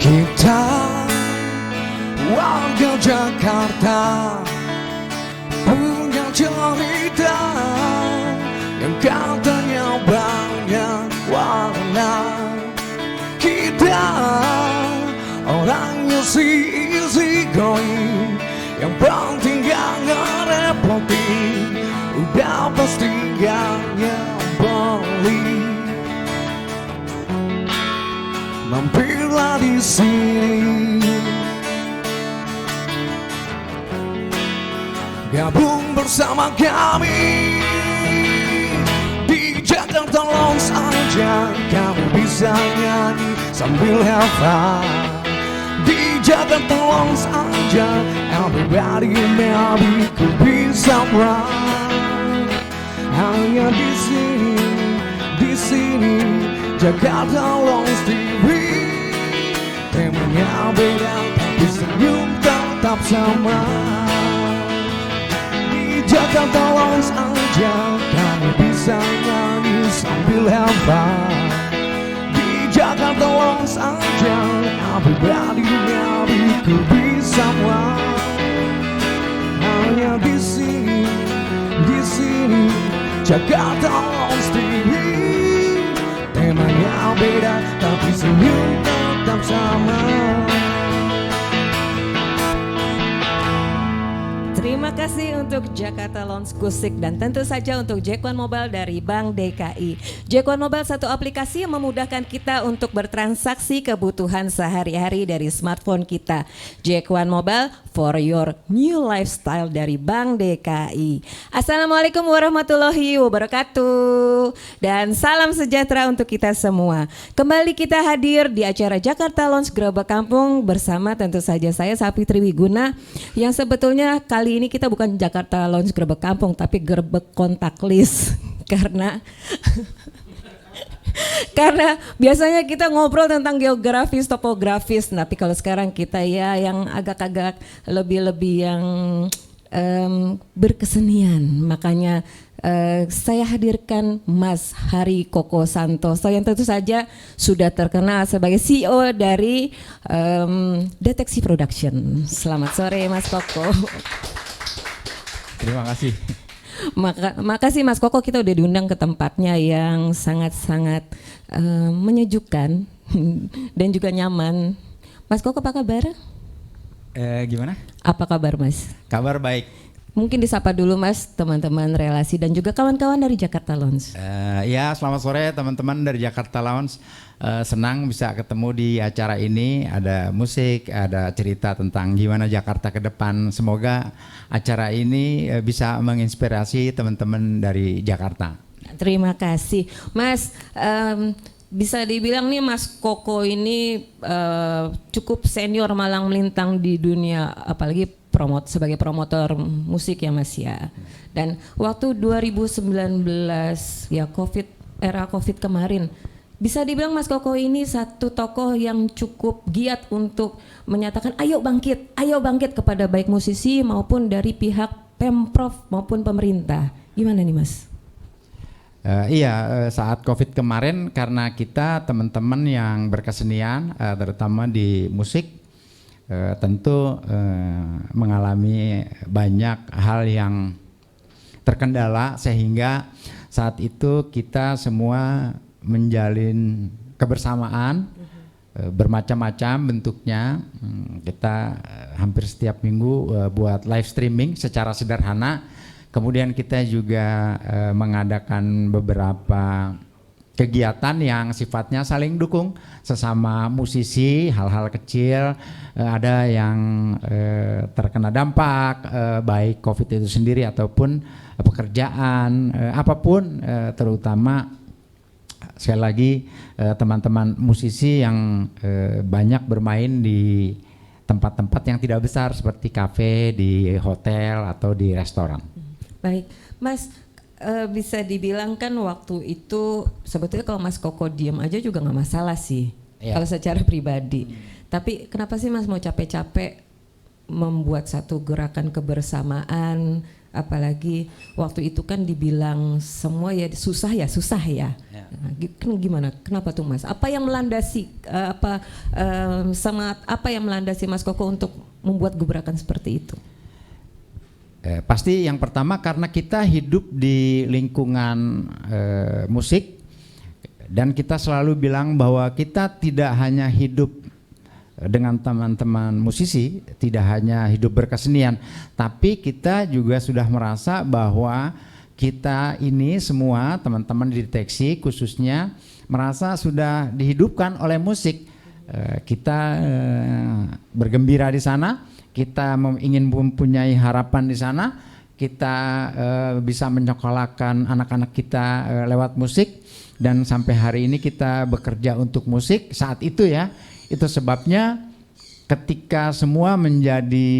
Kita warga Jakarta punya cerita yang katanya banyak warna. Kita orangnya easy going, yang penting gak ngerepotin, udah pasti gak nyebelin. Mampirlah di sini, gabung bersama kami. Di Jakarta Lounge aja kamu bisa nyanyi sambil have fun. Di Jakarta Lounge aja everybody maybe could be someone. Hanya di sini Jakarta Lounge TV. Temanya beda tapi senyum tetap sama. Di Jakarta Lounge aja kamu bisa nyanyi sambil have fun. Di Jakarta Lounge aja everybody could be someone. Hanya di sini Jakarta Lounge TV. Temanya beda tapi senyum tetap sama. Terima kasih untuk Jakarta Lounge Kusik dan tentu saja untuk Jack One Mobile dari Bank DKI. Jack One Mobile satu aplikasi yang memudahkan kita untuk bertransaksi kebutuhan sehari-hari dari smartphone kita. Jack One Mobile for your new lifestyle dari Bank DKI. Assalamualaikum warahmatullahi wabarakatuh dan salam sejahtera untuk kita semua. Kembali kita hadir di acara Jakarta Lounge Gerobak Kampung bersama tentu saja saya Sapitri Wiguna, yang sebetulnya kali ini kita bukan Jakarta Lounge Gerobak Kampung tapi gerbek kontak list karena biasanya kita ngobrol tentang geografis, topografis, tapi kalau sekarang kita ya yang agak-agak lebih yang berkesenian. Makanya saya hadirkan Mas Hari Koko Santoso yang tentu saja sudah terkenal sebagai CEO dari Deteksi Production. Selamat sore Mas Koko. Terima kasih. Makasih Mas Koko, kita udah diundang ke tempatnya yang sangat-sangat menyejukkan dan juga nyaman. Mas Koko apa kabar? Gimana? Apa kabar Mas? Kabar baik. Mungkin disapa dulu Mas teman-teman relasi dan juga kawan-kawan dari Jakarta Lounge. Ya, selamat sore teman-teman dari Jakarta Lounge. Senang bisa ketemu di acara ini. Ada musik, ada cerita tentang gimana Jakarta ke depan. Semoga acara ini bisa menginspirasi teman-teman dari Jakarta. Terima kasih Mas. Bisa dibilang nih Mas Koko ini cukup senior malang melintang di dunia, apalagi sebagai promotor musik ya Mas ya. Dan waktu 2019 ya era Covid kemarin, bisa dibilang Mas Koko ini satu tokoh yang cukup giat untuk menyatakan ayo bangkit kepada baik musisi maupun dari pihak Pemprov maupun pemerintah. Gimana nih Mas? Saat Covid kemarin karena kita teman-teman yang berkesenian terutama di musik tentu mengalami banyak hal yang terkendala sehingga saat itu kita semua menjalin kebersamaan bermacam-macam bentuknya. Kita hampir setiap minggu buat live streaming secara sederhana. Kemudian kita juga mengadakan beberapa kegiatan yang sifatnya saling dukung sesama musisi, hal-hal kecil, ada yang terkena dampak baik COVID itu sendiri ataupun pekerjaan, apapun, terutama sekali lagi teman-teman musisi yang banyak bermain di tempat-tempat yang tidak besar seperti kafe, di hotel atau di restoran. Baik, Mas, bisa dibilang kan waktu itu sebetulnya kalau Mas Koko diem aja juga nggak masalah sih, kalau secara pribadi. Tapi kenapa sih Mas mau capek-capek membuat satu gerakan kebersamaan Apalagi waktu itu kan dibilang semua ya susah ya. Nah, gimana? Kenapa tuh Mas? Apa yang melandasi semangat apa yang melandasi Mas Koko untuk membuat gebrakan seperti itu? Pasti yang pertama karena kita hidup di lingkungan musik dan kita selalu bilang bahwa kita tidak hanya hidup dengan teman-teman musisi, tidak hanya hidup berkesenian, tapi kita juga sudah merasa bahwa kita ini semua teman-teman di Deteksi khususnya merasa sudah dihidupkan oleh musik. Kita bergembira di sana, kita ingin mempunyai harapan di sana, kita bisa menyekolahkan anak-anak kita lewat musik, dan sampai hari ini kita bekerja untuk musik saat itu ya. Itu sebabnya ketika semua menjadi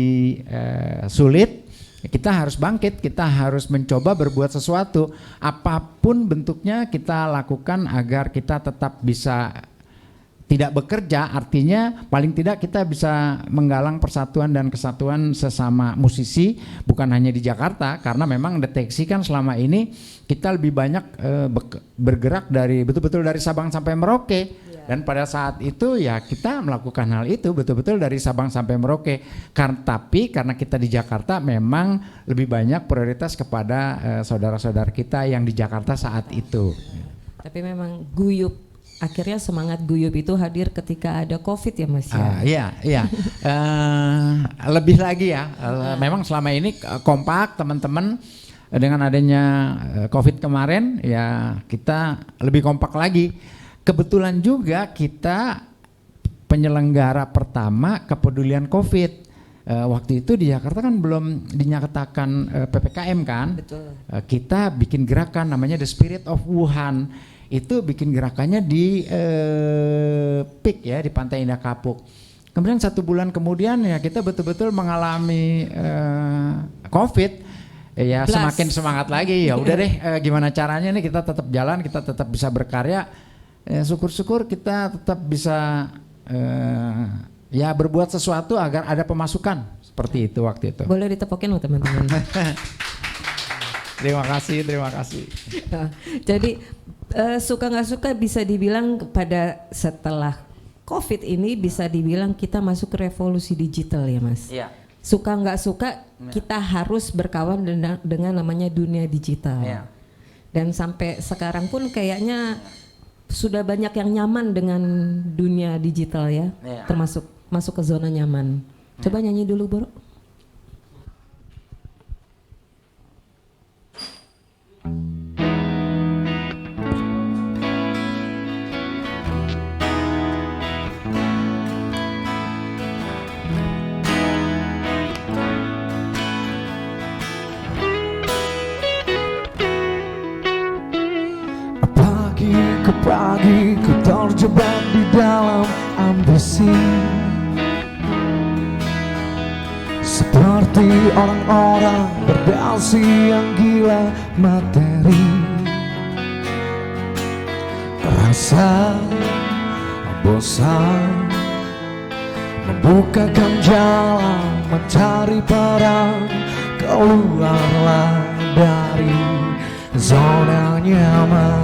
sulit, kita harus bangkit, kita harus mencoba berbuat sesuatu. Apapun bentuknya kita lakukan agar kita tetap bisa tidak bekerja, artinya paling tidak kita bisa menggalang persatuan dan kesatuan sesama musisi, bukan hanya di Jakarta, karena memang Deteksi kan selama ini kita lebih banyak bergerak dari betul-betul dari Sabang sampai Merauke. Dan pada saat itu ya kita melakukan hal itu betul-betul dari Sabang sampai Merauke. Tapi karena kita di Jakarta memang lebih banyak prioritas kepada saudara-saudara kita yang di Jakarta saat itu. Tapi memang akhirnya semangat guyup itu hadir ketika ada COVID ya Mas ya? Iya. Lebih lagi ya, memang selama ini kompak teman-teman. Dengan adanya COVID kemarin ya kita lebih kompak lagi. Kebetulan juga kita penyelenggara pertama kepedulian COVID. Waktu itu di Jakarta kan belum dinyatakan PPKM kan. Betul. Kita bikin gerakan namanya The Spirit of Wuhan. Itu bikin gerakannya di PIK ya, di Pantai Indah Kapuk. Kemudian 1 bulan kemudian ya kita betul-betul mengalami COVID. Ya semakin semangat lagi, ya udah deh gimana caranya nih kita tetap jalan, kita tetap bisa berkarya. Syukur-syukur kita tetap bisa ya berbuat sesuatu agar ada pemasukan seperti itu waktu itu. Boleh ditepokin loh teman-teman. Terima kasih. Jadi suka nggak suka bisa dibilang pada setelah COVID ini bisa dibilang kita masuk ke revolusi digital ya Mas. Iya. Suka nggak suka kita harus berkawan dengan namanya dunia digital. Iya. Dan sampai sekarang pun kayaknya sudah banyak yang nyaman dengan dunia digital ya. Iya. Termasuk masuk ke zona nyaman. Coba nyanyi dulu Bro. Pagi ku terjebak di dalam ambisi, seperti orang-orang berdasi yang gila materi. Rasa bosan membukakan jalan mencari perang, keluarlah dari zona nyaman.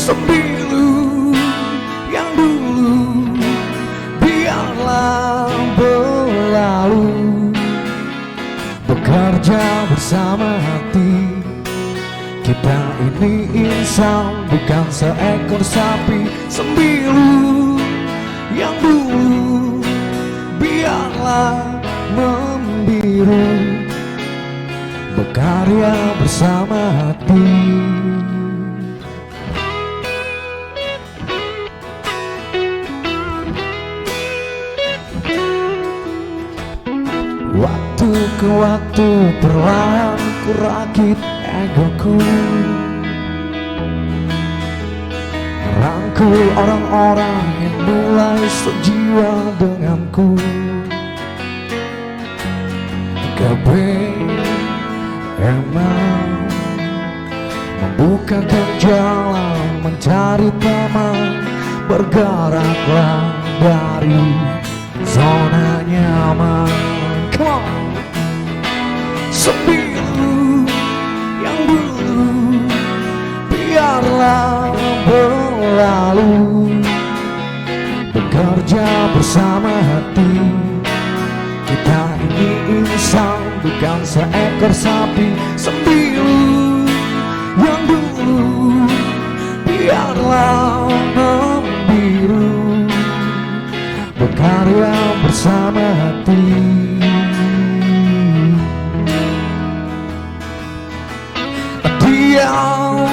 Sembilu yang dulu biarlah berlalu, bekerja bersama hati. Kita ini insan bukan seekor sapi. Sembilu yang dulu biarlah membiru, berkarya bersama hati. Waktu ke waktu perlahan ku rakit egoku, merangkul orang-orang yang mulai sejiwa denganku. Emang membukakan jalan mencari teman, bergeraklah dari zona nyaman. Come on. sembilu yang dulu biarlah berlalu. Bekerja bersama hati, kita ini insan bukan seekor sapi. Sembilu yang dulu biarlah membiru. Berkarya bersama hati. Diam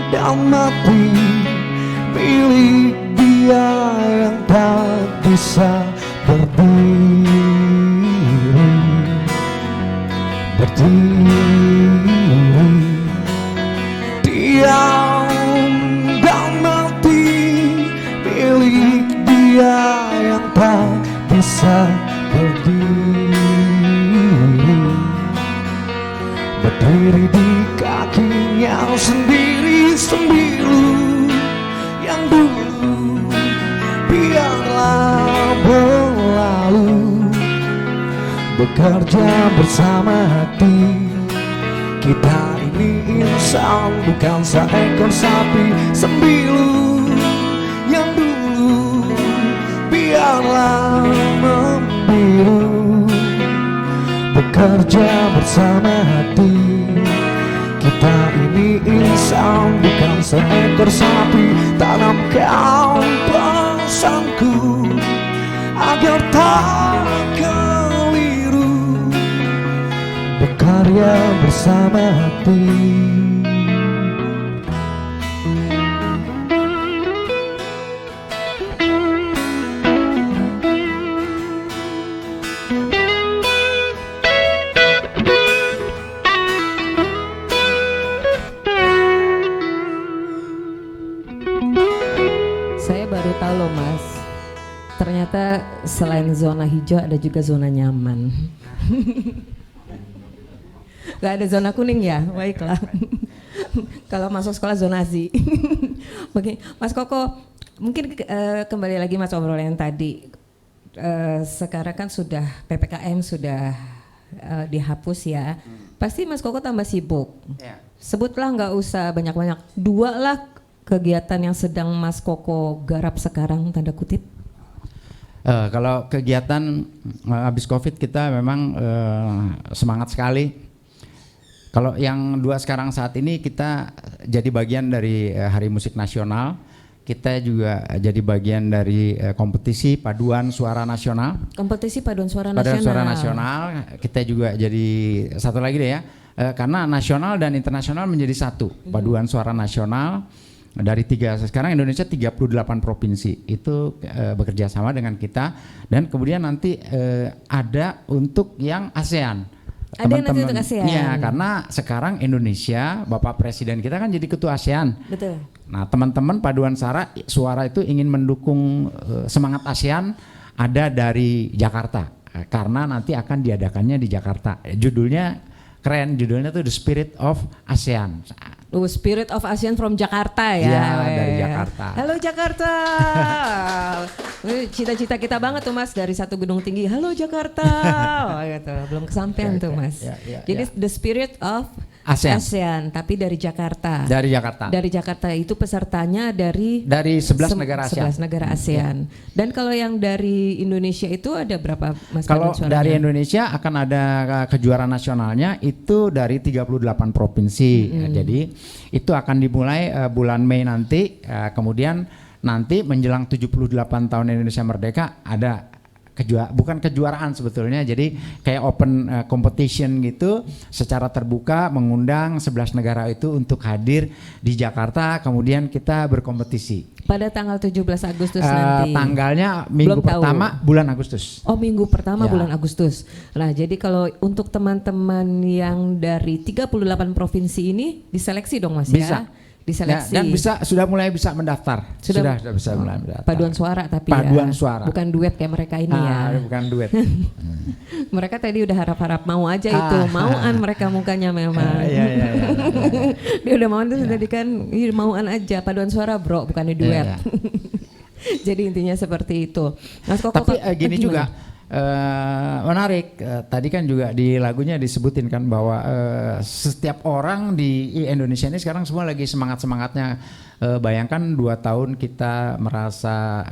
dan mati milik dia yang tak bisa berdiri. Diam dan mati milik dia yang tak bisa berdiri. Berdiri di kakinya sendiri. Sembilu yang dulu biarlah berlalu. Bekerja bersama hati, kita ini insan bukan seekor sapi. Sembilu yang dulu biarlah membiru. Bekerja bersama hati, kita ini insan bukan seekor sapi. Tanamkan pesanku agar tak keliru. Berkarya bersama hati. Saya baru tahu loh Mas, ternyata selain zona hijau ada juga zona nyaman. Gak ada zona kuning ya, baiklah. Kalau masuk sekolah zonasi. Oke, Mas Koko, mungkin kembali lagi Mas obrolan yang tadi. Sekarang kan sudah PPKM sudah dihapus ya. Pasti Mas Koko tambah sibuk. Ya. Sebutlah, nggak usah banyak-banyak. 2 lah kegiatan yang sedang Mas Koko garap sekarang, tanda kutip. Kalau kegiatan habis Covid kita memang semangat sekali. Kalau yang 2 sekarang saat ini kita jadi bagian dari Hari Musik Nasional. Kita juga jadi bagian dari kompetisi paduan suara nasional. Kompetisi paduan suara Paduan nasional. suara nasional. Kita juga jadi satu lagi deh ya. Karena nasional dan internasional menjadi satu. Paduan suara nasional dari sekarang Indonesia 38 provinsi itu bekerja sama dengan kita, dan kemudian nanti ada untuk yang ASEAN. Ada nanti untuk ASEAN. Ya, karena sekarang Indonesia, Bapak Presiden kita kan jadi ketua ASEAN. Betul. Nah, teman-teman paduan suara itu ingin mendukung semangat ASEAN ada dari Jakarta, karena nanti akan diadakannya di Jakarta. Judulnya keren, judulnya tuh The Spirit of ASEAN. Spirit of ASEAN from Jakarta ya. Iya, dari Jakarta. Halo Jakarta. Cita-cita kita banget tuh Mas, dari satu gedung tinggi. Halo Jakarta. Oh, gitu. Belum kesampaian tuh Mas. Jadi The Spirit of ASEAN, tapi dari Jakarta. Dari Jakarta. Dari Jakarta itu pesertanya dari 11 negara ASEAN. 11 negara ASEAN. Dan kalau yang dari Indonesia itu ada berapa Mas? Kalau dari Indonesia akan ada kejuaraan nasionalnya itu dari 38 provinsi. Jadi itu akan dimulai bulan Mei nanti, kemudian nanti menjelang 78 tahun Indonesia Merdeka ada bukan kejuaraan sebetulnya, jadi kayak open competition gitu secara terbuka, mengundang 11 negara itu untuk hadir di Jakarta, kemudian kita berkompetisi. Pada tanggal 17 Agustus nanti. Tanggalnya minggu pertama bulan Agustus. Oh, minggu pertama Ya. bulan Agustus. Nah, jadi kalau untuk teman-teman yang dari 38 provinsi ini diseleksi dong Mas Bisa. ya? Diseleksi. Ya, dan sudah mulai bisa mendaftar. Sudah bisa mulai mendaftar. Paduan suara tapi Paduan ya. suara. Bukan duet kayak mereka ini ya. Bukan duet. Mereka tadi udah harap-harap mau aja itu. Mauan mereka mukanya memang. Iya. Dia udah mauan tuh tadi kan, mauan aja. Paduan suara bro, bukannya duet. Iya. Jadi intinya seperti itu. Mas Koko, Tapi gini juga, Menarik. Tadi kan juga di lagunya disebutin kan bahwa setiap orang di Indonesia ini sekarang semua lagi semangat-semangatnya. Bayangkan 2 tahun kita merasa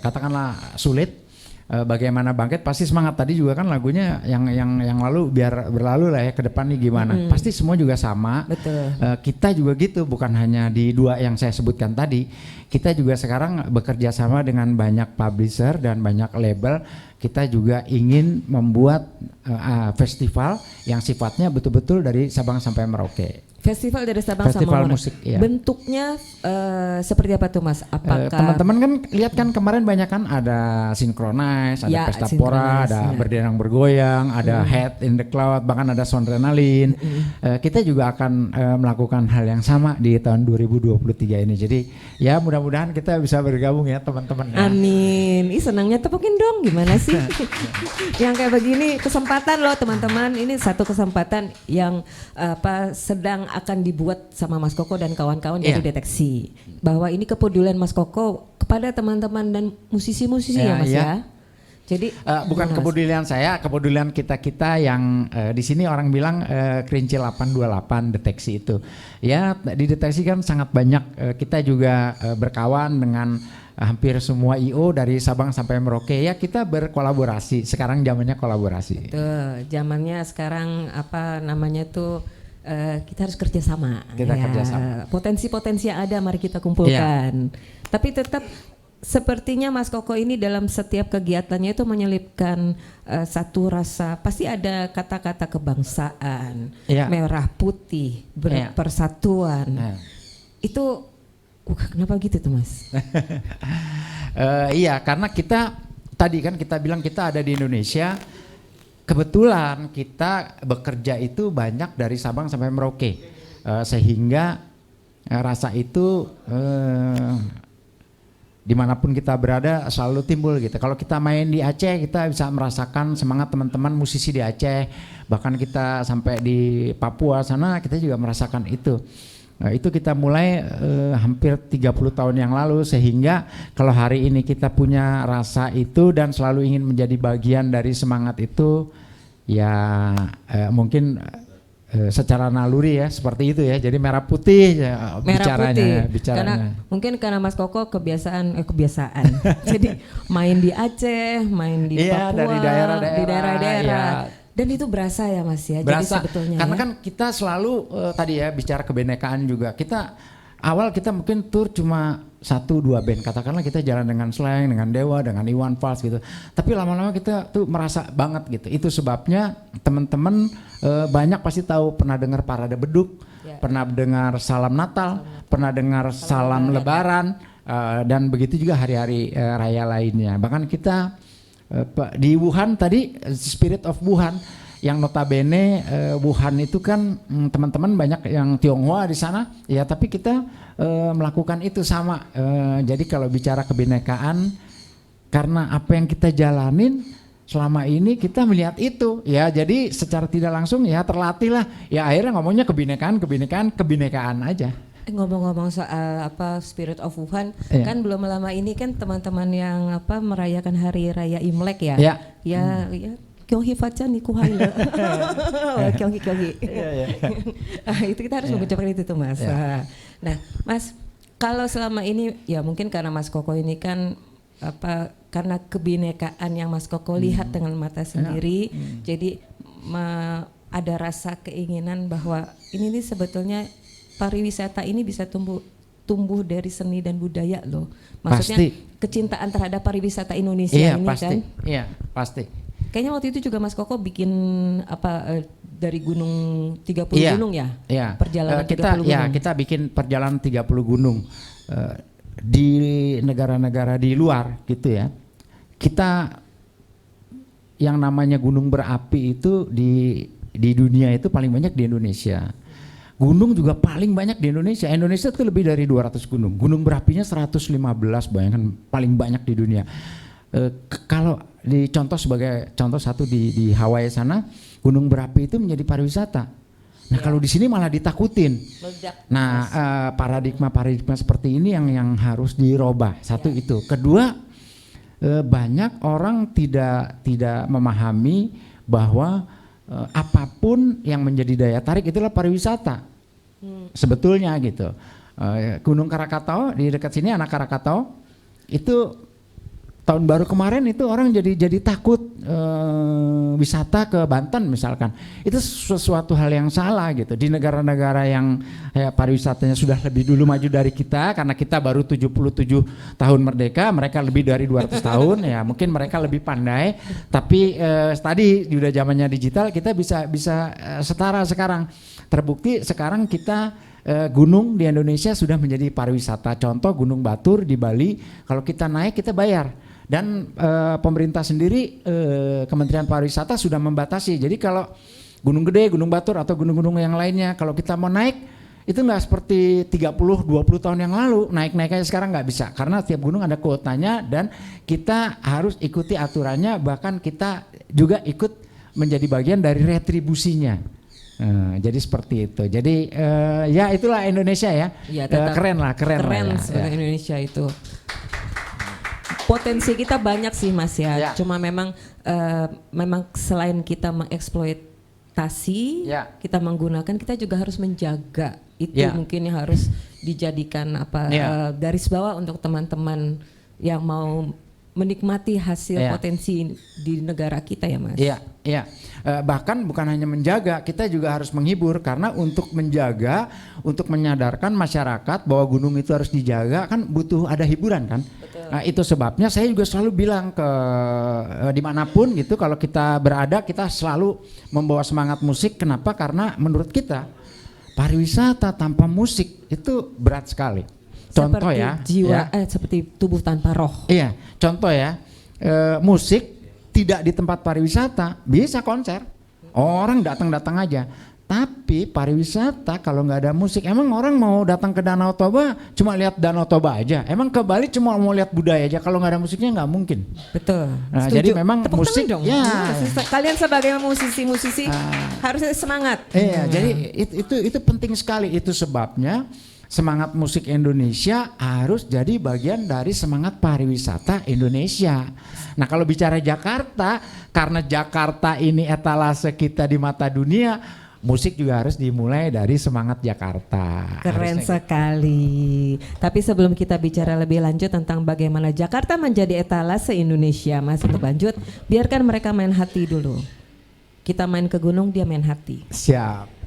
katakanlah sulit. Bagaimana bangkit, pasti semangat. Tadi juga kan lagunya yang lalu biar berlalu lah ya, ke depan nih gimana. Pasti semua juga sama. Betul. Kita juga gitu, bukan hanya di 2 yang saya sebutkan tadi. Kita juga sekarang bekerja sama dengan banyak publisher dan banyak label. Kita juga ingin membuat festival yang sifatnya betul-betul dari Sabang sampai Merauke. Festival dari Sabang Festival sampai Merauke. musik, ya. Bentuknya seperti apa tuh Mas? Apakah Teman-teman kan lihat kan kemarin banyak kan ada Synchronize, ada Ya, Pesta Synchronize, Pora, ada ya. Berdenang Bergoyang, ada Head in the Cloud, bahkan ada Soundrenalin. Kita juga akan melakukan hal yang sama di tahun 2023 ini. Jadi ya mudah-mudahan kita bisa bergabung ya teman-teman. Ya. Amin. Ih, senangnya tepukin dong, gimana sih? Yang kayak begini kesempatan loh teman-teman. Ini satu kesempatan yang sedang akan dibuat sama Mas Koko dan kawan-kawan, yaitu Deteksi. Bahwa ini kepedulian Mas Koko kepada teman-teman dan musisi-musisi ya Mas ya. Jadi bukan kepedulian saya, kepedulian kita yang di sini orang bilang Kerinci 828 Deteksi itu. Ya di Deteksi kan sangat banyak, kita juga berkawan dengan hampir semua IO dari Sabang sampai Merauke. Ya kita berkolaborasi, sekarang zamannya kolaborasi. tuh, zamannya sekarang apa namanya tuh kita harus kerjasama. Kita kerjasama. Potensi-potensi yang ada mari kita kumpulkan. Tapi tetap sepertinya Mas Koko ini dalam setiap kegiatannya itu menyelipkan satu rasa, pasti ada kata-kata kebangsaan, merah putih, persatuan. Itu kenapa gitu tuh Mas? Iya, karena kita tadi kan kita bilang kita ada di Indonesia. Kebetulan kita bekerja itu banyak dari Sabang sampai Merauke, sehingga rasa itu dimanapun kita berada selalu timbul gitu. Kalau kita main di Aceh, kita bisa merasakan semangat teman-teman musisi di Aceh. Bahkan kita sampai di Papua sana, kita juga merasakan itu. Itu kita mulai hampir 30 tahun yang lalu, sehingga kalau hari ini kita punya rasa itu dan selalu ingin menjadi bagian dari semangat itu, ya mungkin secara naluri ya seperti itu ya. Jadi merah putih ya, bicaranya. Karena Mas Koko kebiasaan. Jadi main di Aceh, main di Papua, dari daerah-daerah. Dan itu berasa ya Mas ya. Berasa, jadi sebetulnya karena ya, kan kita selalu tadi ya bicara kebinekaan juga. Awal kita mungkin tur cuma 1-2 band, katakanlah kita jalan dengan Slang, dengan Dewa, dengan Iwan Fals gitu. Tapi lama-lama kita tuh merasa banget gitu. Itu sebabnya teman-teman banyak pasti tahu, pernah dengar Parade Beduk, pernah dengar Salam Natal, pernah dengar Salam Lebaran, dan begitu juga hari-hari raya lainnya. Bahkan kita di Wuhan tadi, Spirit of Wuhan, yang notabene Wuhan itu kan teman-teman banyak yang Tionghoa di sana ya, tapi kita melakukan itu sama. Jadi kalau bicara kebinekaan, karena apa yang kita jalanin selama ini kita melihat itu ya, jadi secara tidak langsung ya terlatih lah ya, akhirnya ngomongnya kebinekaan aja. Ngomong-ngomong soal Spirit of Wuhan, kan belum lama ini kan teman-teman yang merayakan hari raya Imlek ya. Ya. Kyonghi Facan Niku Haile. Kyonghi. Itu kita harus mengucapkan itu tuh Mas. Nah, Mas, kalau selama ini ya mungkin karena Mas Koko ini kan karena kebinekaan yang Mas Koko lihat dengan mata sendiri, jadi ada rasa keinginan bahwa ini nih sebetulnya pariwisata ini bisa tumbuh dari seni dan budaya loh. Maksudnya kecintaan terhadap pariwisata Indonesia ini kan. Iya, pasti. Kayaknya waktu itu juga Mas Koko bikin dari gunung 30 gunung ya? Iya. Perjalanan 30 gunung. Kita bikin perjalanan 30 gunung di negara-negara di luar gitu ya. Kita yang namanya gunung berapi itu di dunia itu paling banyak di Indonesia. Gunung juga paling banyak di Indonesia. Indonesia itu lebih dari 200 gunung. Gunung berapinya 115, bayangkan paling banyak di dunia. Kalau sebagai contoh satu di Hawaii sana, gunung berapi itu menjadi pariwisata. Nah kalau di sini malah ditakutin. Nah paradigma seperti ini yang harus dirubah. Satu itu. Kedua, banyak orang tidak memahami bahwa apapun yang menjadi daya tarik itulah pariwisata. Sebetulnya gitu. Gunung Krakatau di dekat sini, anak Krakatau itu tahun baru kemarin itu orang jadi takut wisata ke Banten misalkan. Itu sesuatu hal yang salah gitu. Di negara-negara yang pariwisatanya sudah lebih dulu maju dari kita, karena kita baru 77 tahun merdeka, mereka lebih dari 200 tahun ya, mungkin mereka lebih pandai. Tapi tadi udah zamannya digital, kita bisa setara sekarang. Terbukti sekarang kita gunung di Indonesia sudah menjadi pariwisata. Contoh Gunung Batur di Bali, kalau kita naik kita bayar. Dan pemerintah sendiri, Kementerian Pariwisata sudah membatasi. Jadi kalau Gunung Gede, Gunung Batur atau gunung-gunung yang lainnya, kalau kita mau naik itu nggak seperti 30-20 tahun yang lalu, naik aja sekarang nggak bisa. Karena tiap gunung ada kuotanya dan kita harus ikuti aturannya, bahkan kita juga ikut menjadi bagian dari retribusinya. Jadi seperti itu. Jadi ya itulah Indonesia ya. Keren lah ya. Sebagai Indonesia itu. Potensi kita banyak sih Mas ya. Cuma memang selain kita mengeksploitasi, kita menggunakan, kita juga harus menjaga. Itu mungkin yang harus dijadikan garis bawah untuk teman-teman yang mau menikmati hasil potensi di negara kita ya Mas. Iya. Bahkan bukan hanya menjaga, kita juga harus menghibur, karena untuk menjaga, untuk menyadarkan masyarakat bahwa gunung itu harus dijaga kan butuh ada hiburan kan. Betul. Nah itu sebabnya saya juga selalu bilang ke dimanapun gitu, kalau kita berada kita selalu membawa semangat musik. Kenapa? Karena menurut kita pariwisata tanpa musik itu berat sekali. Contoh seperti ya, jiwa seperti tubuh tanpa roh. Iya, contoh ya, musik tidak di tempat pariwisata bisa konser, orang datang aja. Tapi pariwisata kalau nggak ada musik, emang orang mau datang ke Danau Toba cuma lihat Danau Toba aja? Emang ke Bali cuma mau lihat budaya aja? Kalau nggak ada musiknya nggak mungkin. Betul. Nah, jadi memang tepuk musik dong. Ya. Kalian sebagai musisi harus semangat. Iya, jadi itu penting sekali. Itu sebabnya semangat musik Indonesia harus jadi bagian dari semangat pariwisata Indonesia. Nah kalau bicara Jakarta, karena Jakarta ini etalase kita di mata dunia, musik juga harus dimulai dari semangat Jakarta. Keren sekali. Tapi sebelum kita bicara lebih lanjut tentang bagaimana Jakarta menjadi etalase Indonesia, Mas, untuk lanjut, biarkan mereka main hati dulu. Kita main ke gunung, dia main hati. Siap.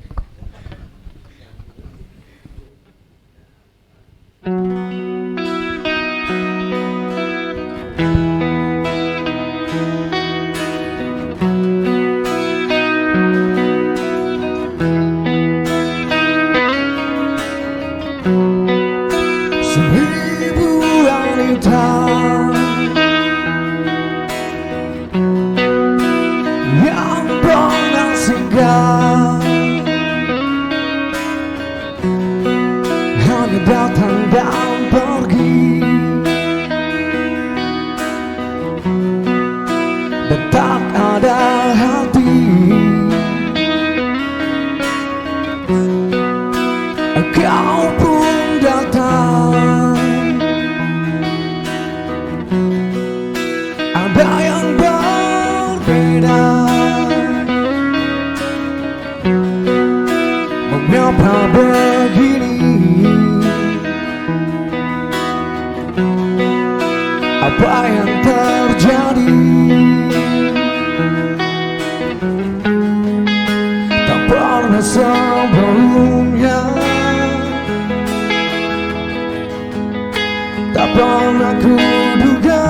Seribu wanita yang pernah singgah hanya datang dan pergi, dan tak ada hati. Kau pun datang, ada yang berbeda. Mengapa begini? Apa yang terjadi? Tak pernah sebelumnya, tak pernah kuduga.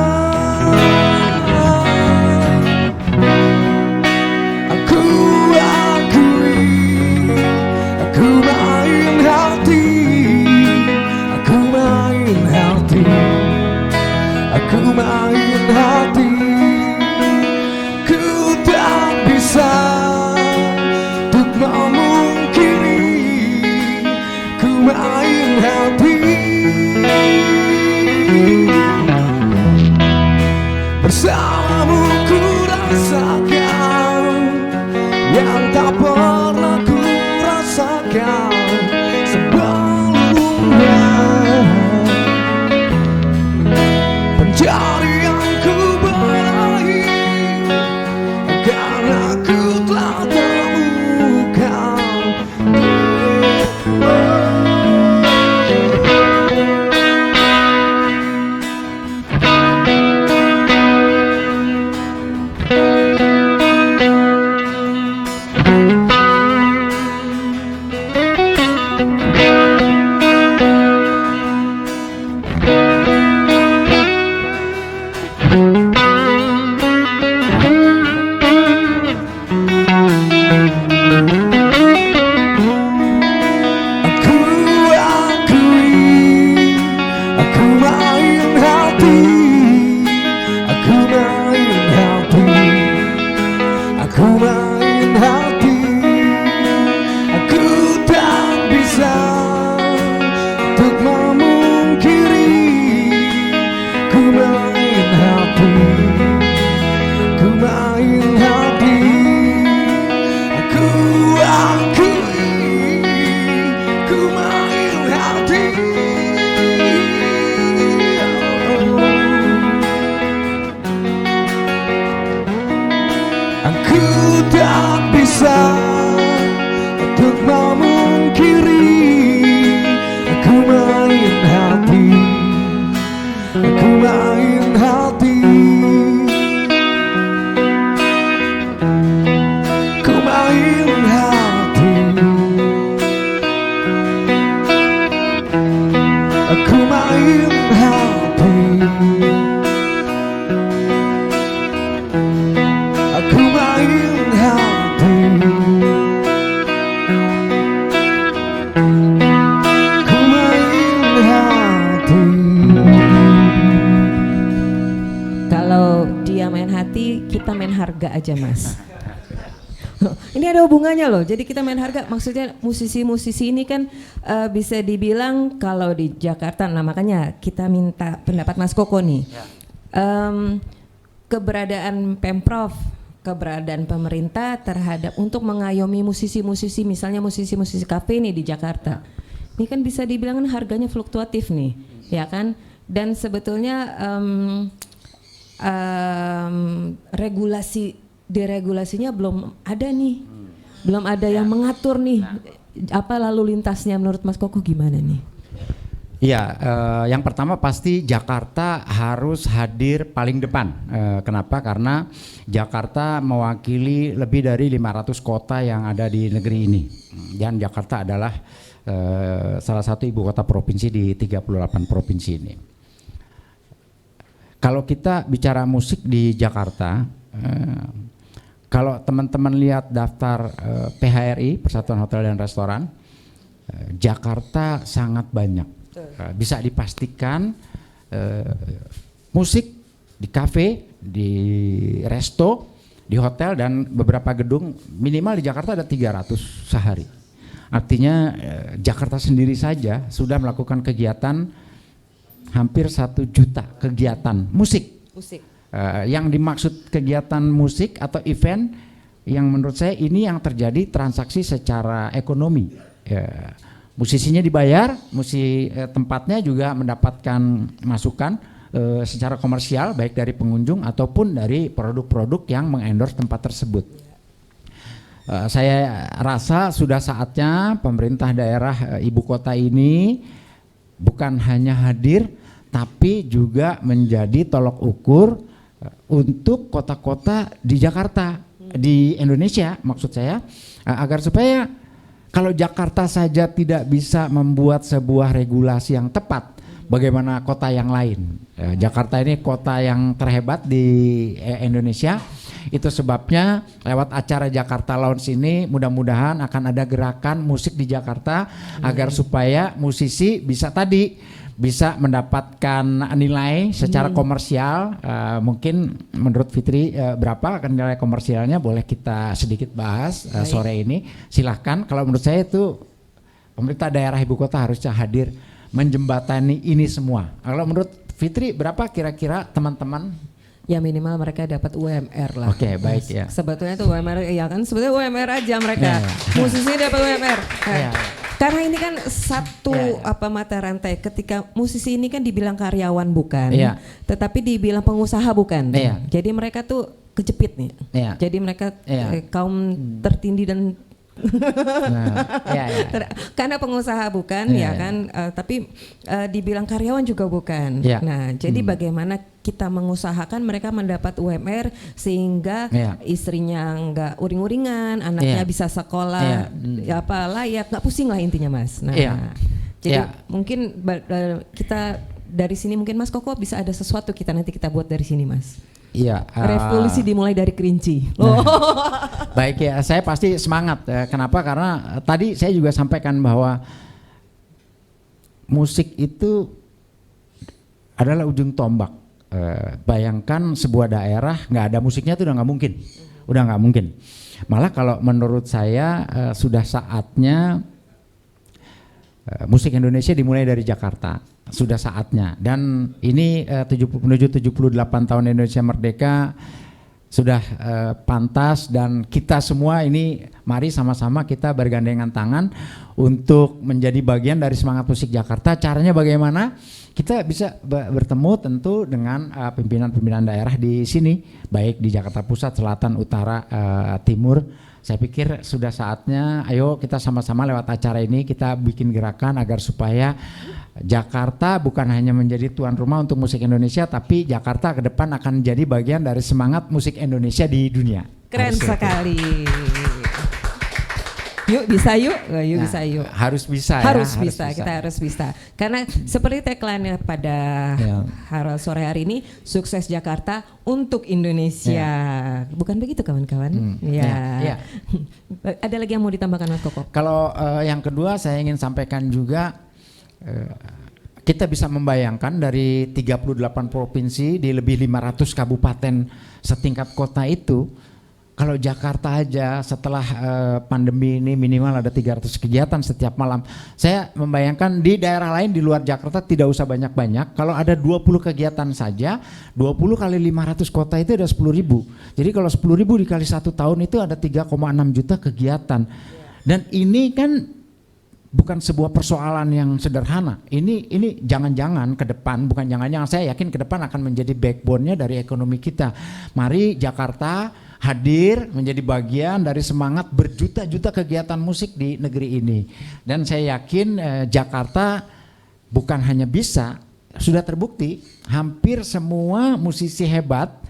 Aku akui, aku main hati, aku main hati, aku main hati. Ku tak bisa untuk memungkiri, ku main hati. Bersamamu ku rasakan yang tak pernah ku rasakan sebelumnya. Pencarianku Aku tak bisa untuk memungkiri, aku main hati, aku main hati, aku main hati, aku main hati, aku main hati, aku main hati. Kalau dia main hati, kita main harga aja mas. Ini ada hubungannya loh. Jadi kita main harga, maksudnya musisi-musisi ini kan bisa dibilang kalau di Jakarta, nah makanya kita minta pendapat Mas Koko nih. Keberadaan Pemprov, keberadaan pemerintah terhadap untuk mengayomi musisi-musisi, misalnya musisi-musisi kafe nih di Jakarta. Ini kan bisa dibilang kan harganya fluktuatif nih, ya kan? Dan sebetulnya deregulasinya belum ada nih, belum ada yang mengatur nih. Apa lalu lintasnya menurut Mas Koko gimana nih? Ya, yang pertama pasti Jakarta harus hadir paling depan. Kenapa? Karena Jakarta mewakili lebih dari 500 kota yang ada di negeri ini. Dan Jakarta adalah salah satu ibu kota provinsi di 38 provinsi ini. Kalau kita bicara musik di Jakarta, kalau teman-teman lihat daftar PHRI, Persatuan Hotel dan Restoran, Jakarta sangat banyak. Bisa dipastikan musik di kafe, di resto, di hotel dan beberapa gedung minimal di Jakarta ada 300 sehari. Artinya Jakarta sendiri saja sudah melakukan kegiatan hampir 1 juta kegiatan musik. Yang dimaksud kegiatan musik atau event yang menurut saya ini yang terjadi transaksi secara ekonomi. Musisinya dibayar, tempatnya juga mendapatkan masukan secara komersial baik dari pengunjung ataupun dari produk-produk yang mengendorse tempat tersebut. Saya rasa sudah saatnya pemerintah daerah ibu kota ini bukan hanya hadir tapi juga menjadi tolok ukur untuk kota-kota di Jakarta, di Indonesia maksud saya, agar supaya kalau Jakarta saja tidak bisa membuat sebuah regulasi yang tepat, bagaimana kota yang lain? Jakarta ini kota yang terhebat di Indonesia. Itu sebabnya lewat acara Jakarta Lounge ini mudah-mudahan akan ada gerakan musik di Jakarta agar supaya musisi bisa mendapatkan nilai secara komersial. Mungkin menurut Fitri berapa akan nilai komersialnya, boleh kita sedikit bahas sore ini. Silahkan. Kalau menurut saya itu pemerintah daerah ibu kota harusnya hadir menjembatani ini semua. Kalau menurut Fitri berapa kira-kira teman-teman? Ya minimal mereka dapat UMR lah. Oke, baik ya. Sebetulnya itu UMR, ya kan sebetulnya UMR aja mereka. Musisi dapat UMR. Karena ini kan satu mata rantai. Ketika musisi ini kan dibilang karyawan bukan, tetapi dibilang pengusaha bukan. Jadi mereka tuh kejepit nih. Jadi mereka kaum tertindih dan karena pengusaha bukan, tapi dibilang karyawan juga bukan. Nah, jadi bagaimana kita mengusahakan mereka mendapat UMR sehingga istrinya nggak uring-uringan, anaknya bisa sekolah layak, nggak pusing lah intinya Mas. Nah, jadi mungkin kita dari sini mungkin Mas Koko bisa ada sesuatu nanti kita buat dari sini Mas. Revolusi dimulai dari Kerinci. Baik ya, saya pasti semangat. Kenapa? Karena tadi saya juga sampaikan bahwa musik itu adalah ujung tombak. Bayangkan sebuah daerah nggak ada musiknya itu udah nggak mungkin. Malah kalau menurut saya sudah saatnya musik Indonesia dimulai dari Jakarta. Sudah saatnya. Dan ini menuju 78 tahun Indonesia Merdeka, sudah pantas, dan kita semua ini mari sama-sama kita bergandengan tangan untuk menjadi bagian dari semangat musik Jakarta. Caranya bagaimana? Kita bisa bertemu tentu dengan pimpinan-pimpinan daerah di sini, baik di Jakarta Pusat, Selatan, Utara, Timur. Saya pikir sudah saatnya, ayo kita sama-sama lewat acara ini kita bikin gerakan agar supaya Jakarta bukan hanya menjadi tuan rumah untuk musik Indonesia, tapi Jakarta ke depan akan menjadi bagian dari semangat musik Indonesia di dunia. Keren sekali. Yuk bisa yuk, bisa yuk. Harus bisa harus ya. Bisa, kita harus bisa. Karena seperti tagline-nya pada sore hari ini, sukses Jakarta untuk Indonesia. Bukan begitu kawan-kawan? Ya. Ada lagi yang mau ditambahkan Mas Koko? Kalau yang kedua saya ingin sampaikan juga, kita bisa membayangkan dari 38 provinsi di lebih 500 kabupaten setingkat kota itu, kalau Jakarta aja setelah pandemi ini minimal ada 300 kegiatan setiap malam. Saya membayangkan di daerah lain di luar Jakarta tidak usah banyak-banyak. Kalau ada 20 kegiatan saja, 20 kali 500 kota itu ada 10.000. Jadi kalau 10.000 dikali 1 tahun itu ada 3,6 juta kegiatan. Dan ini kan bukan sebuah persoalan yang sederhana. Ini jangan-jangan ke depan, bukan jangan-jangan, saya yakin ke depan akan menjadi backbone-nya dari ekonomi kita. Mari Jakarta hadir menjadi bagian dari semangat berjuta-juta kegiatan musik di negeri ini. Dan saya yakin Jakarta bukan hanya bisa, sudah terbukti hampir semua musisi hebat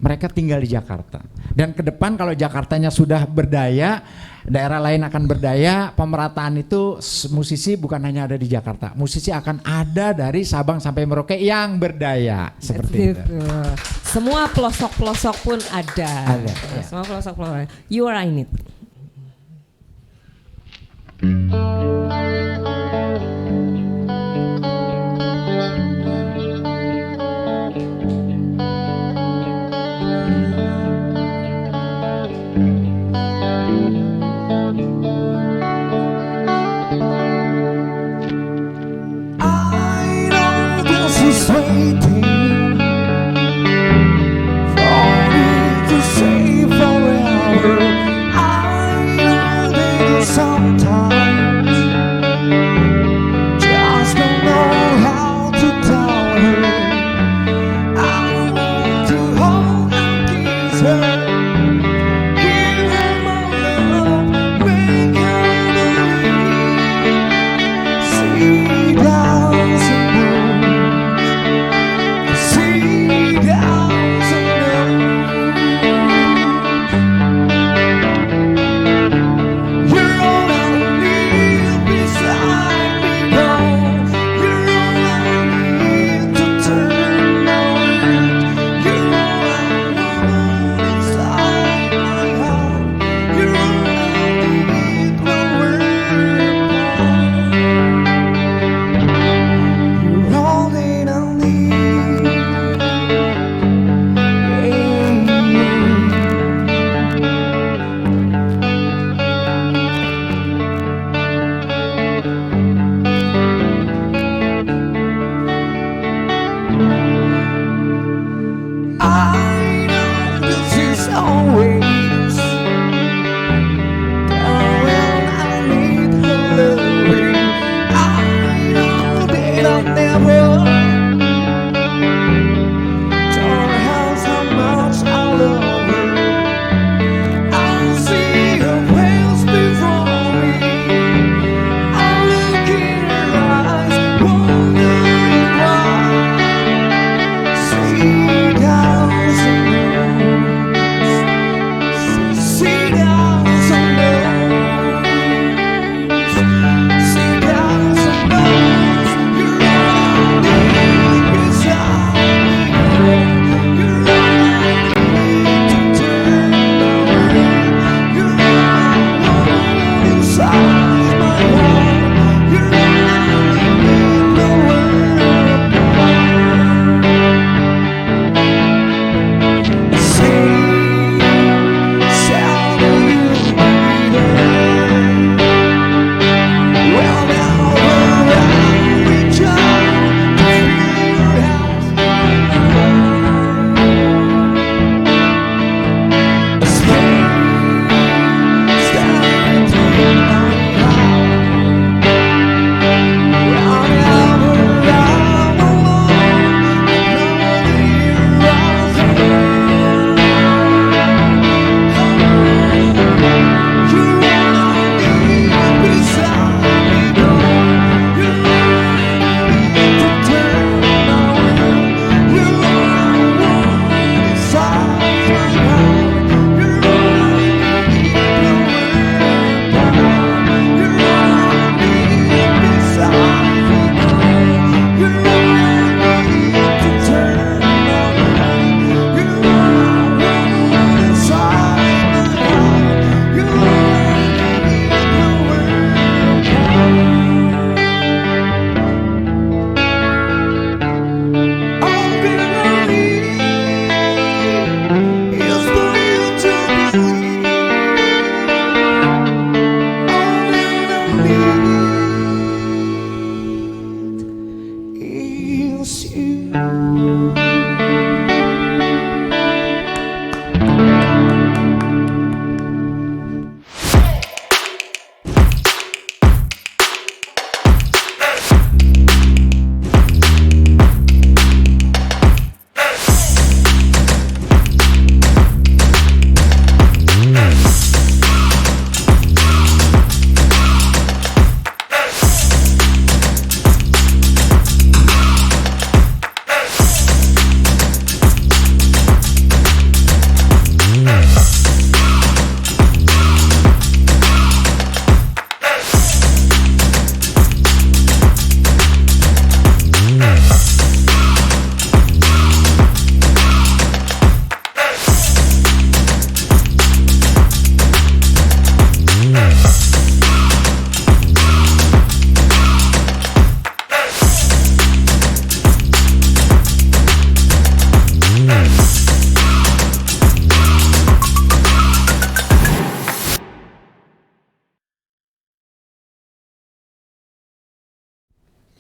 mereka tinggal di Jakarta. Dan ke depan kalau Jakartanya sudah berdaya, daerah lain akan berdaya, pemerataan itu musisi bukan hanya ada di Jakarta. Musisi akan ada dari Sabang sampai Merauke yang berdaya. Seperti itu. Semua pelosok-pelosok pun ada. Ya. Semua pelosok-pelosok. You are in it. She's waiting for me to say forever. I know that sometimes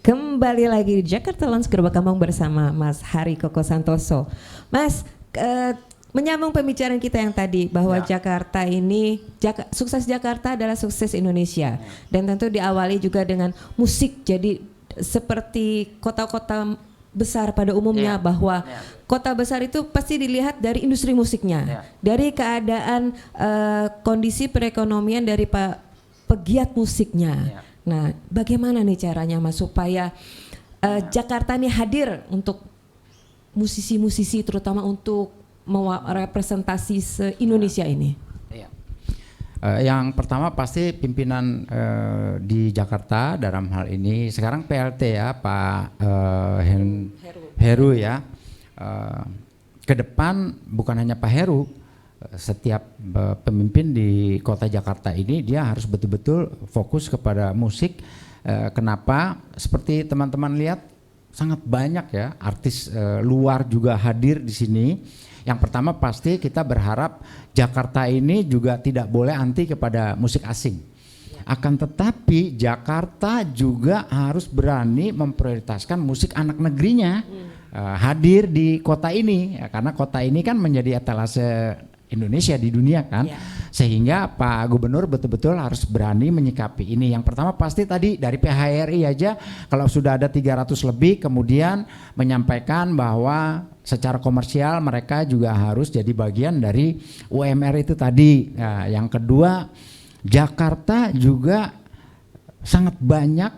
Kembali lagi di Jakarta Lounge Gerbang Kampung bersama Mas Hari Koko Santoso. Mas, menyambung pembicaraan kita yang tadi bahwa Jakarta ini, sukses Jakarta adalah sukses Indonesia. Dan tentu diawali juga dengan musik. Jadi seperti kota-kota besar pada umumnya bahwa kota besar itu pasti dilihat dari industri musiknya. Dari keadaan kondisi perekonomian dari pegiat musiknya. Nah, bagaimana nih caranya Mas supaya Jakarta ini hadir untuk musisi-musisi terutama untuk merepresentasi se-Indonesia ini? Yang pertama pasti pimpinan di Jakarta dalam hal ini sekarang PLT ya Pak Heru ya. Ke depan bukan hanya Pak Heru, setiap pemimpin di kota Jakarta ini dia harus betul-betul fokus kepada musik. Kenapa? Seperti teman-teman lihat sangat banyak ya artis luar juga hadir di sini. Yang pertama pasti kita berharap Jakarta ini juga tidak boleh anti kepada musik asing. Akan tetapi Jakarta juga harus berani memprioritaskan musik anak negerinya hadir di kota ini ya, karena kota ini kan menjadi etalase Indonesia di dunia kan, sehingga Pak Gubernur betul-betul harus berani menyikapi ini. Yang pertama pasti tadi dari PHRI aja kalau sudah ada 300 lebih kemudian menyampaikan bahwa secara komersial mereka juga harus jadi bagian dari UMR itu tadi. Nah, yang kedua Jakarta juga sangat banyak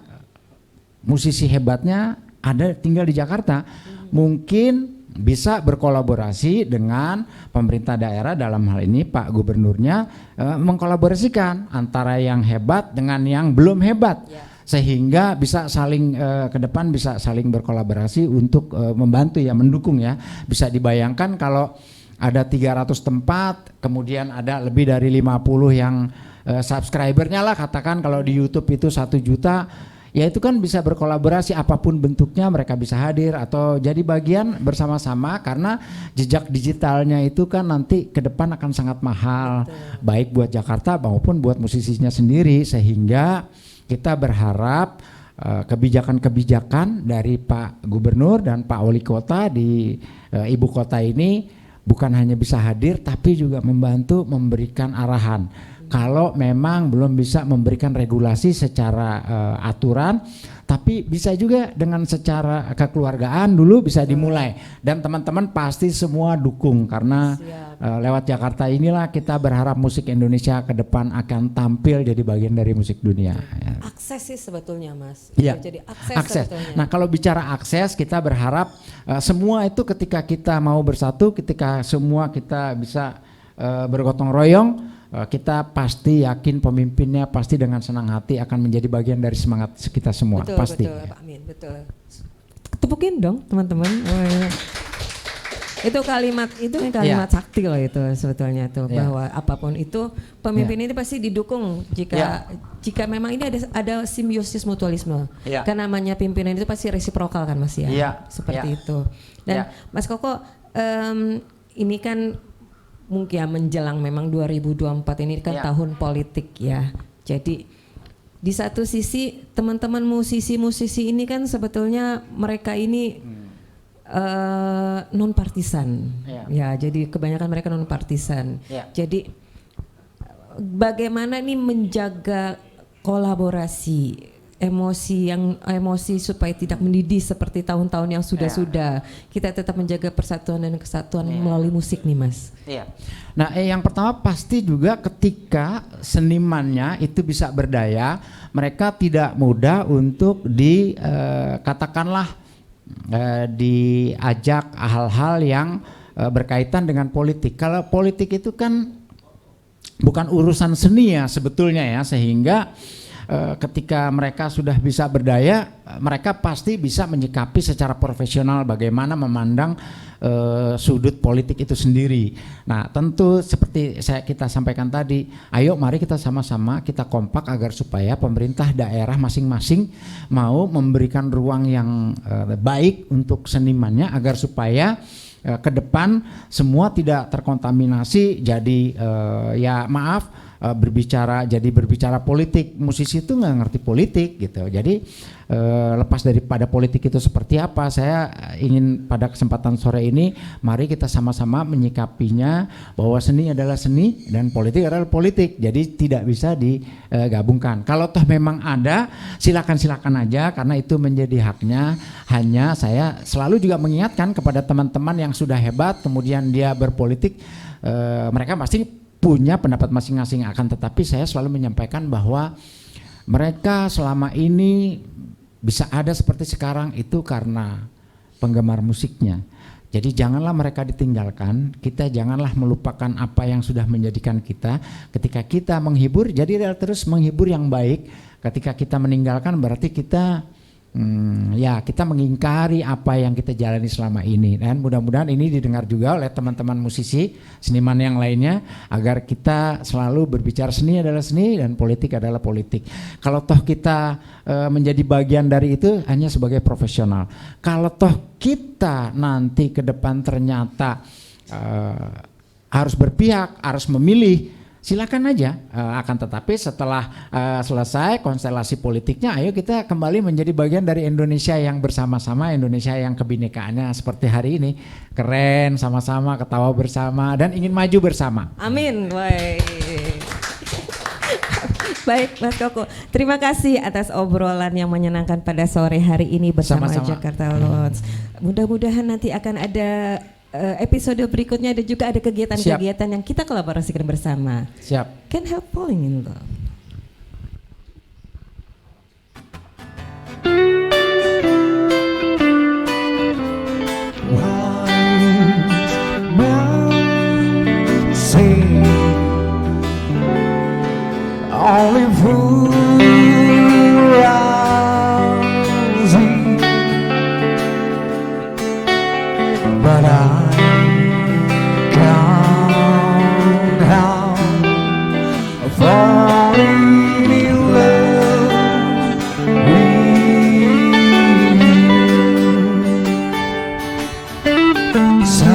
musisi hebatnya ada tinggal di Jakarta. Mungkin bisa berkolaborasi dengan pemerintah daerah dalam hal ini Pak Gubernurnya mengkolaborasikan antara yang hebat dengan yang belum hebat sehingga bisa saling ke depan bisa saling berkolaborasi untuk membantu ya mendukung ya. Bisa dibayangkan kalau ada 300 tempat kemudian ada lebih dari 50 yang subscribernya lah katakan kalau di YouTube itu 1 juta. Ya itu kan bisa berkolaborasi apapun bentuknya mereka bisa hadir atau jadi bagian bersama-sama karena jejak digitalnya itu kan nanti ke depan akan sangat mahal. Betul. Baik buat Jakarta maupun buat musisinya sendiri sehingga kita berharap kebijakan-kebijakan dari Pak Gubernur dan Pak Wali Kota di ibu kota ini bukan hanya bisa hadir tapi juga membantu memberikan arahan. Kalau memang belum bisa memberikan regulasi secara aturan, tapi bisa juga dengan secara kekeluargaan dulu bisa dimulai. Dan teman-teman pasti semua dukung karena lewat Jakarta inilah kita berharap musik Indonesia ke depan akan tampil jadi bagian dari musik dunia. Akses sih sebetulnya Mas. Iya. Jadi akses. Nah kalau bicara akses kita berharap semua itu ketika kita mau bersatu, ketika semua kita bisa bergotong royong. Kita pasti yakin pemimpinnya pasti dengan senang hati akan menjadi bagian dari semangat kita semua. Betul, pasti. Betul, Pak Amin, betul. Tepukin dong teman-teman. Itu kalimat sakti loh itu sebetulnya tuh bahwa apapun itu pemimpin ini pasti didukung jika memang ini ada simbiosis mutualisme. Karena namanya pimpinan itu pasti resiprokal kan Mas ya. Seperti itu. Dan Mas Koko ini kan mungkin ya menjelang memang 2024 ini kan tahun politik ya. Jadi di satu sisi teman-teman musisi-musisi ini kan sebetulnya mereka ini non partisan. Ya, jadi kebanyakan mereka non partisan. Jadi bagaimana nih menjaga kolaborasi emosi supaya tidak mendidih seperti tahun-tahun yang sudah-sudah. Kita tetap menjaga persatuan dan kesatuan melalui musik nih Mas. Nah yang pertama pasti juga ketika senimannya itu bisa berdaya, mereka tidak mudah untuk katakanlah diajak hal-hal yang berkaitan dengan politik. Kalau politik itu kan bukan urusan seni ya sebetulnya ya, sehingga ketika mereka sudah bisa berdaya, mereka pasti bisa menyikapi secara profesional bagaimana memandang sudut politik itu sendiri. Nah tentu seperti kita sampaikan tadi, ayo mari kita sama-sama kita kompak agar supaya pemerintah daerah masing-masing mau memberikan ruang yang baik untuk senimannya agar supaya ke depan semua tidak terkontaminasi jadi ya maaf berbicara politik. Musisi itu nggak ngerti politik gitu. Jadi lepas daripada politik itu seperti apa, saya ingin pada kesempatan sore ini mari kita sama-sama menyikapinya bahwa seni adalah seni dan politik adalah politik. Jadi tidak bisa digabungkan. Kalau toh memang ada, silakan aja karena itu menjadi haknya. Hanya saya selalu juga mengingatkan kepada teman-teman yang sudah hebat kemudian dia berpolitik, mereka pasti punya pendapat masing-masing, akan tetapi saya selalu menyampaikan bahwa mereka selama ini bisa ada seperti sekarang itu karena penggemar musiknya. Jadi janganlah mereka ditinggalkan, kita janganlah melupakan apa yang sudah menjadikan kita. Ketika kita menghibur, jadi terus menghibur yang baik. Ketika kita meninggalkan berarti kita kita mengingkari apa yang kita jalani selama ini. Dan mudah-mudahan ini didengar juga oleh teman-teman musisi, seniman yang lainnya, agar kita selalu berbicara seni adalah seni dan politik adalah politik. Kalau toh kita menjadi bagian dari itu hanya sebagai profesional. Kalau toh kita nanti ke depan ternyata harus berpihak, harus memilih, silakan aja, akan tetapi setelah selesai konstelasi politiknya, ayo kita kembali menjadi bagian dari Indonesia yang bersama-sama, Indonesia yang kebinekaannya seperti hari ini, keren, sama-sama, ketawa bersama, dan ingin maju bersama. Amin. Baik Mas Koko, terima kasih atas obrolan yang menyenangkan pada sore hari ini bersama Sama-sama. Jakarta Lounge. Mudah-mudahan nanti akan ada episode berikutnya dan juga ada kegiatan-kegiatan yang kita kolaborasikan bersama. Siap. Can't help falling in love. Only fools rising, but I can't help falling in love with you. So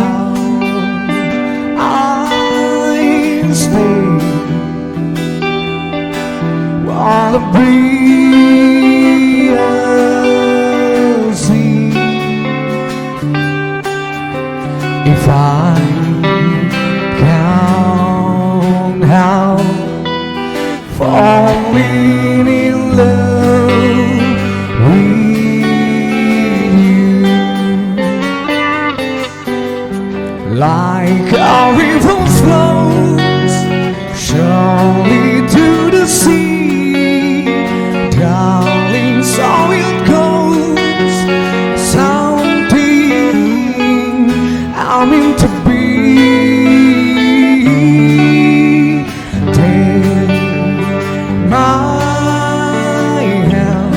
I stay while the breeze sings. If I can't help falling in love with you, like a river flows surely to the sea, darling, so it goes. Something I mean to be. Take my hand,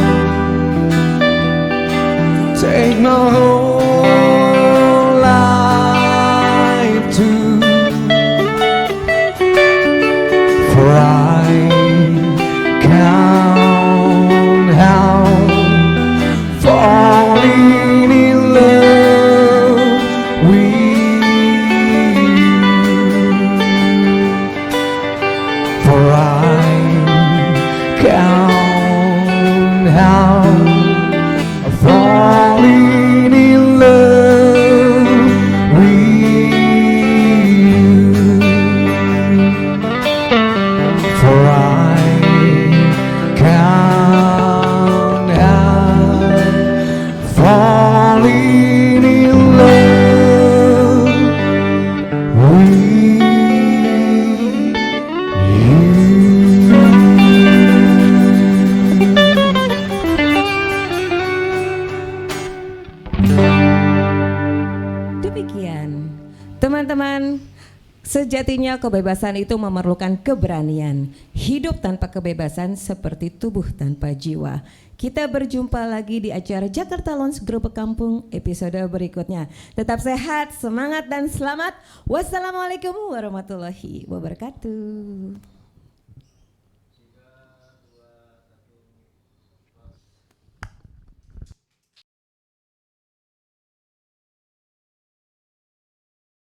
take my whole life too, for I can't help falling in love with you, for I can't help falling in love with you, for I can't help falling in love with you. Demikian, teman-teman, sejatinya kebebasan itu memerlukan keberanian. Hidup tanpa kebebasan seperti tubuh tanpa jiwa. Kita berjumpa lagi di acara Jakarta Lounge Gerobak Kampung episode berikutnya. Tetap sehat, semangat dan selamat. Wassalamualaikum warahmatullahi wabarakatuh.